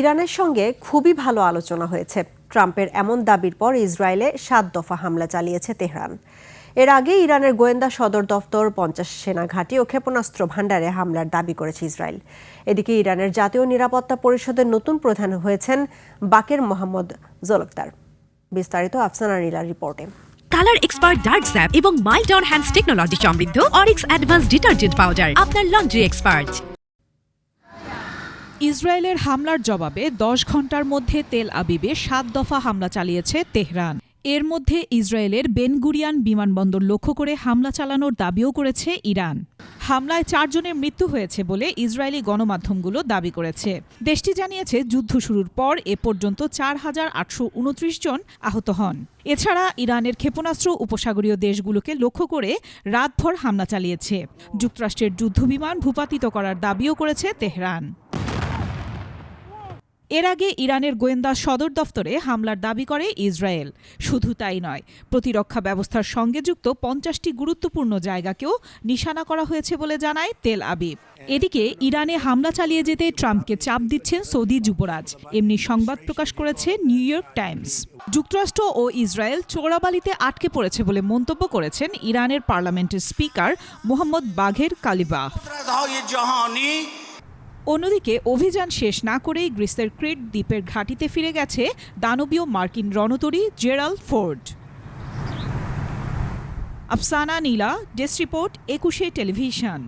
ইরানের সঙ্গে খুবই ভালো আলোচনা হয়েছে। ট্রাম্পের এমন দাবির পর ইসরায়েলে 7 দফা হামলা চালিয়েছে তেহরান। এর আগে ইরানের গোয়েন্দা সদর দফতর, 50 সেনা ঘাঁটি ও ক্ষেপণাস্ত্র ভান্ডারে হামলার দাবি করেছে ইসরায়েল। এদিকে ইরানের জাতীয় নিরাপত্তা পরিষদের নতুন প্রধান হয়েছেন বাকের মোহাম্মদ জোলকতার। বিস্তারিত আফসানা নীলার রিপোর্টে। কালার এক্সপার্ট ডার্ক স্যাপ এবং মাইল্ড অন হ্যান্ডস টেকনোলজি সমৃদ্ধ অরিক্স অ্যাডভান্স ডিটারজেন্ট পাউডার আপনার লন্ড্রি এক্সপার্ট। ইসরায়েলের হামলার জবাবে 10 ঘন্টার মধ্যে তেল আবিবে 7 দফা হামলা চালিয়েছে তেহরান। এর মধ্যে ইসরায়েলের বেন গুরিয়ান বিমানবন্দর লক্ষ্য করে হামলা চালানোর দাবিও করেছে ইরান। হামলায় 4 জনের মৃত্যু হয়েছে বলে ইসরায়েলি গণমাধ্যমগুলো দাবি করেছে। দেশটি জানিয়েছে যুদ্ধ শুরুর পর এ পর্যন্ত 4,829 জন আহত হন। এছাড়া ইরানের ক্ষেপণাস্ত্র উপসাগরীয় দেশগুলোকে লক্ষ্য করে রাতভর হামলা চালিয়েছে। যুক্তরাষ্ট্রের যুদ্ধবিমান ভূপাতিত করার দাবিও করেছে তেহরান। এর আগে ইরানের গোয়েন্দা সদর দফতরে হামলার দাবি করে ইসরায়েল। শুধু তাই নয়, প্রতিরক্ষা ব্যবস্থার সঙ্গে যুক্ত 50টি গুরুত্বপূর্ণ জায়গাকেও নিশানা করা হয়েছে বলে জানায় তেল আবিব। এদিকে ইরানে হামলা চালিয়ে যেতে ট্রাম্পকে চাপ দিচ্ছেন সৌদি যুবরাজ, এমনি সংবাদ প্রকাশ করেছে নিউ ইয়র্ক টাইমস। যুক্তরাষ্ট্র ও ইসরায়েল চোরাবালিতে আটকে পড়েছে বলে মন্তব্য করেছেন ইরানের পার্লামেন্টের স্পিকার মোহাম্মদ বাঘের কালিবাফ। অন্যদিকে অভিযান শেষ না করেই গ্রিসের ক্রিট দ্বীপের ঘাঁটিতে ফিরে গেছে দানবীয় মার্কিন রণতরী জেরাল্ড ফোর্ড। আফসানা নীলা, ডেস্ক রিপোর্ট, 21 টেলিভিশন।